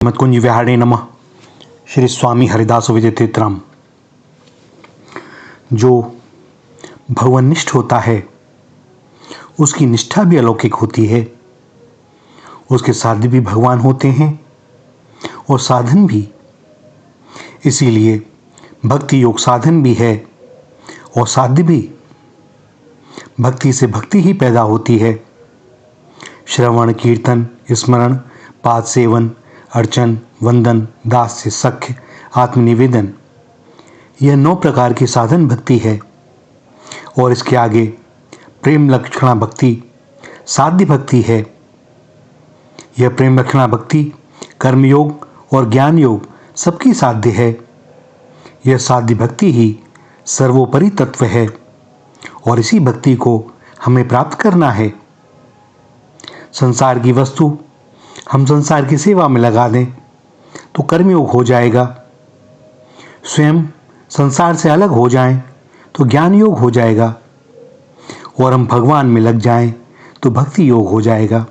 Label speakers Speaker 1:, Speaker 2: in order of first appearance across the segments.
Speaker 1: मत्कुंज विहारिणे नमः। श्री स्वामी हरिदास विजय तीर्थराम। जो भगवानिष्ठ होता है उसकी निष्ठा भी अलौकिक होती है, उसके साध्य भी भगवान होते हैं और साधन भी। इसीलिए भक्ति योग साधन भी है और साध्य भी। भक्ति से भक्ति ही पैदा होती है। श्रवण, कीर्तन, स्मरण, पाद सेवन, अर्चन, वंदन, दास्य, सख्य, आत्मनिवेदन, यह 9 प्रकार की साधन भक्ति है। और इसके आगे प्रेम लक्षणा भक्ति साध्य भक्ति है। यह प्रेम लक्षणा भक्ति कर्मयोग और ज्ञान योग सबकी साध्य है। यह साध्य भक्ति ही सर्वोपरि तत्व है और इसी भक्ति को हमें प्राप्त करना है। संसार की वस्तु हम संसार की सेवा में लगा दें तो कर्मयोग हो जाएगा। स्वयं संसार से अलग हो जाएं तो ज्ञान योग हो जाएगा और हम भगवान में लग जाएं तो भक्ति योग हो जाएगा।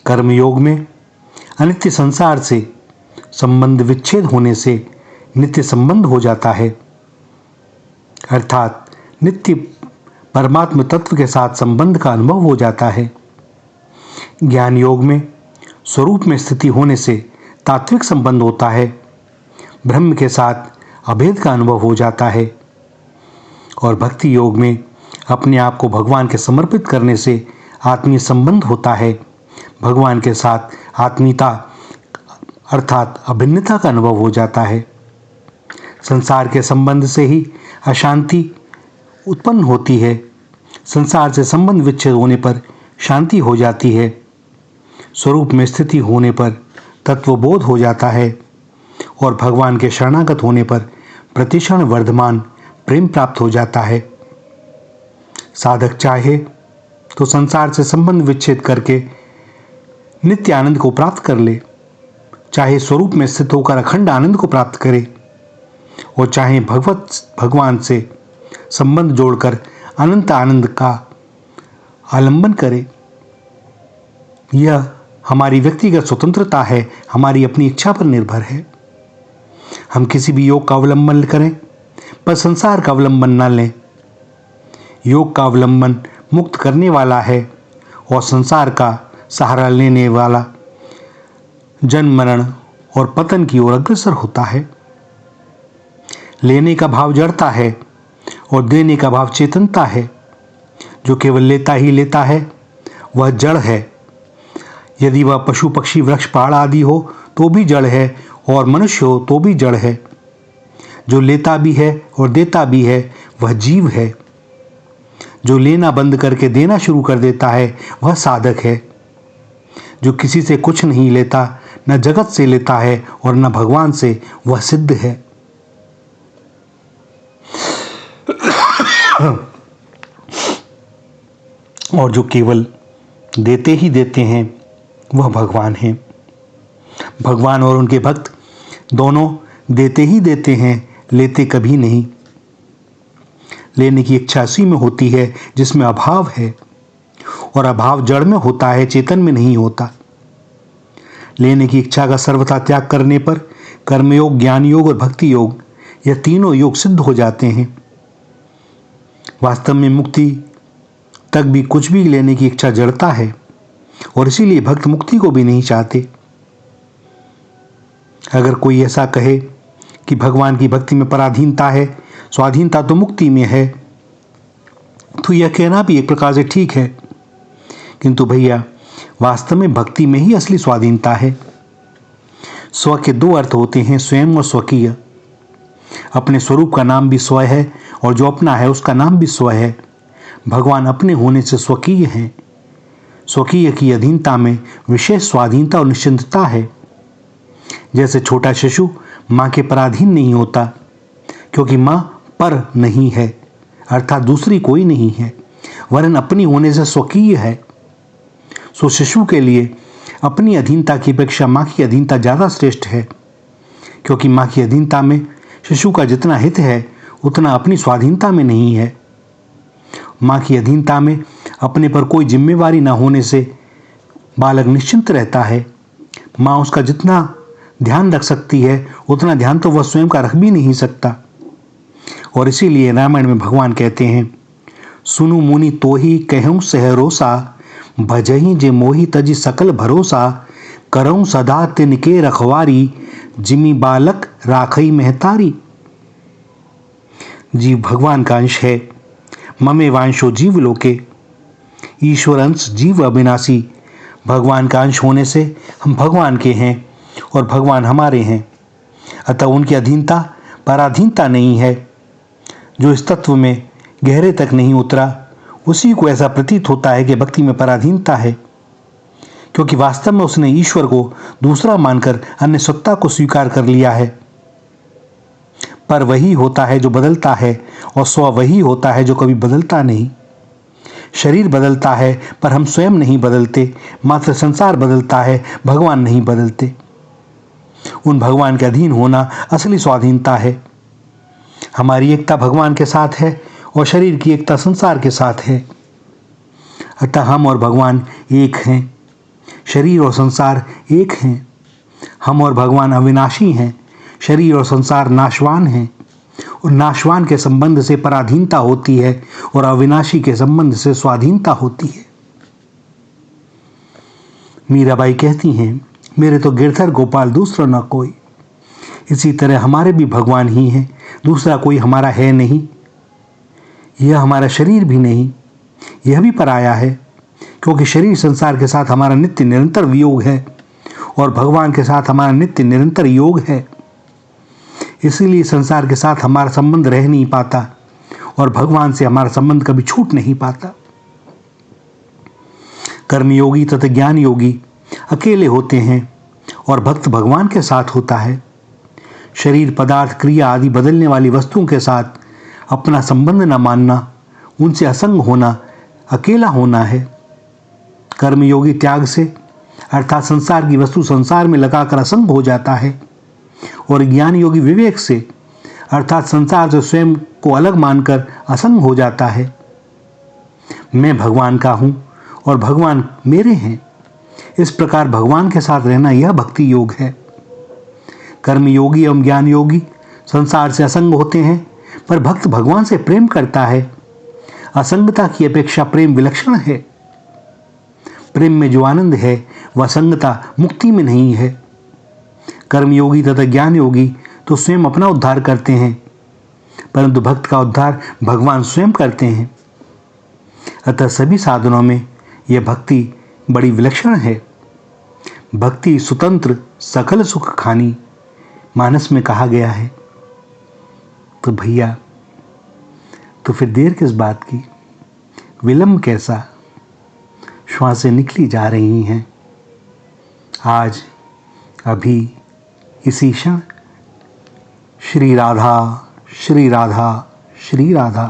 Speaker 1: कर्मयोग में अनित्य संसार से संबंध विच्छेद होने से नित्य संबंध हो जाता है, अर्थात नित्य परमात्म तत्व के साथ संबंध का अनुभव हो जाता है। ज्ञान योग में स्वरूप में स्थिति होने से तात्विक संबंध होता है, ब्रह्म के साथ अभेद का अनुभव हो जाता है। और भक्ति योग में अपने आप को भगवान के समर्पित करने से आत्मीय संबंध होता है, भगवान के साथ आत्मीयता अर्थात अभिन्नता का अनुभव हो जाता है। संसार के संबंध से ही अशांति उत्पन्न होती है। संसार से संबंध विच्छेद होने पर शांति हो जाती है। स्वरूप में स्थिति होने पर तत्वबोध हो जाता है और भगवान के शरणागत होने पर प्रतिक्षण वर्धमान प्रेम प्राप्त हो जाता है। साधक चाहे तो संसार से संबंध विच्छेद करके नित्य आनंद को प्राप्त कर ले, चाहे स्वरूप में स्थित होकर अखंड आनंद को प्राप्त करे और चाहे भगवान से संबंध जोड़कर अनंत आनंद का आलंबन करे। यह हमारी व्यक्तिगत स्वतंत्रता है, हमारी अपनी इच्छा पर निर्भर है। हम किसी भी योग का अवलंबन करें पर संसार का अवलंबन न लें। योग का अवलंबन मुक्त करने वाला है और संसार का सहारा लेने वाला जन्म मरण और पतन की ओर अग्रसर होता है। लेने का भाव जड़ता है और देने का भाव चेतनता है। जो केवल लेता ही लेता है वह जड़ है। यदि वह पशु पक्षी वृक्ष पहाड़ आदि हो तो भी जड़ है और मनुष्य हो तो भी जड़ है। जो लेता भी है और देता भी है वह जीव है। जो लेना बंद करके देना शुरू कर देता है वह साधक है। जो किसी से कुछ नहीं लेता, न जगत से लेता है और न भगवान से, वह सिद्ध है। और जो केवल देते ही देते हैं वह भगवान हैं। भगवान और उनके भक्त दोनों देते ही देते हैं, लेते कभी नहीं। लेने की इच्छा उसी में होती है जिसमें अभाव है और अभाव जड़ में होता है, चेतन में नहीं होता। लेने की इच्छा का सर्वथा त्याग करने पर कर्मयोग, ज्ञान योग और भक्ति योग, यह तीनों योग सिद्ध हो जाते हैं। वास्तव में मुक्ति तक भी कुछ भी लेने की इच्छा जड़ता है और इसीलिए भक्त मुक्ति को भी नहीं चाहते। अगर कोई ऐसा कहे कि भगवान की भक्ति में पराधीनता है, स्वाधीनता तो मुक्ति में है, तो यह कहना भी एक प्रकार से ठीक है, किंतु भैया वास्तव में भक्ति में ही असली स्वाधीनता है। स्व के 2 अर्थ होते हैं, स्वयं और स्वकीय। अपने स्वरूप का नाम भी स्व है और जो अपना है उसका नाम भी स्व है। भगवान अपने होने से स्वकीय हैं। स्वकीय की अधीनता में विशेष स्वाधीनता और निश्चिंतता है। जैसे छोटा शिशु माँ के पराधीन नहीं होता क्योंकि माँ पर नहीं है, अर्थात दूसरी कोई नहीं है, वरन अपनी होने से स्वकीय है। सो शिशु के लिए अपनी अधीनता की अपेक्षा माँ की अधीनता ज़्यादा श्रेष्ठ है, क्योंकि माँ की अधीनता में शिशु का जितना हित है उतना अपनी स्वाधीनता में नहीं है। माँ की अधीनता में अपने पर कोई जिम्मेवारी न होने से बालक निश्चिंत रहता है, माँ उसका जितना ध्यान रख सकती है उतना ध्यान तो वह स्वयं का रख भी नहीं सकता। और इसीलिए रामायण में भगवान कहते हैं, सुनु मुनि तोही कहूँ सहरोसा, भजही जे मोहि तजी सकल भरोसा, करऊँ सदा तिनके रखवारी, जिमी बालक राखई महतारी। जीव भगवान का अंश है। ममे वांशो जीव लोके, ईश्वर अंश जीव अविनाशी। भगवान का अंश होने से हम भगवान के हैं और भगवान हमारे हैं। अतः उनकी अधीनता पराधीनता नहीं है। जो इस तत्व में गहरे तक नहीं उतरा उसी को ऐसा प्रतीत होता है कि भक्ति में पराधीनता है, क्योंकि वास्तव में उसने ईश्वर को दूसरा मानकर अन्य सत्ता को स्वीकार कर लिया है। पर वही होता है जो बदलता है और स्व वही होता है जो कभी बदलता नहीं। शरीर बदलता है पर हम स्वयं नहीं बदलते, मात्र संसार बदलता है, भगवान नहीं बदलते। उन भगवान के अधीन होना असली स्वाधीनता है। हमारी एकता भगवान के साथ है और शरीर की एकता संसार के साथ है। अतः हम और भगवान एक हैं, शरीर और संसार एक हैं। हम और भगवान अविनाशी हैं, शरीर और संसार नाशवान हैं। और नाशवान के संबंध से पराधीनता होती है और अविनाशी के संबंध से स्वाधीनता होती है। मीराबाई कहती हैं, मेरे तो गिरधर गोपाल दूसरा न कोई। इसी तरह हमारे भी भगवान ही हैं, दूसरा कोई हमारा है नहीं। यह हमारा शरीर भी नहीं, यह भी पराया है, क्योंकि शरीर संसार के साथ हमारा नित्य निरंतर वियोग है और भगवान के साथ हमारा नित्य निरंतर योग है। इसीलिए संसार के साथ हमारा संबंध रह नहीं पाता और भगवान से हमारा संबंध कभी छूट नहीं पाता। कर्मयोगी तथा ज्ञान योगी अकेले होते हैं और भक्त भगवान के साथ होता है। शरीर, पदार्थ, क्रिया आदि बदलने वाली वस्तुओं के साथ अपना संबंध न मानना, उनसे असंग होना, अकेला होना है। कर्मयोगी त्याग से अर्थात संसार की वस्तु संसार में लगाकर असंग हो जाता है और ज्ञान योगी विवेक से अर्थात संसार से स्वयं को अलग मानकर असंग हो जाता है। मैं भगवान का हूँ और भगवान मेरे हैं। इस प्रकार भगवान के साथ रहना यह भक्ति योग है। कर्मयोगी एवं ज्ञान योगी संसार से असंग होते हैं, पर भक्त भगवान से प्रेम करता है। असंगता की अपेक्षा प्रेम विलक्षण है। प्रेम में जो आनंद है वह असंगता मुक्ति में नहीं है। कर्मयोगी तथा ज्ञान योगी तो स्वयं अपना उद्धार करते हैं, परंतु भक्त का उद्धार भगवान स्वयं करते हैं। अतः सभी साधनों में यह भक्ति बड़ी विलक्षण है। भक्ति स्वतंत्र सकल सुख खानी, मानस में कहा गया है। तो भैया, तो फिर देर किस बात की, विलंब कैसा? श्वासें निकली जा रही हैं। आज अभी इसी क्षण श्री राधा श्री राधा श्री राधा।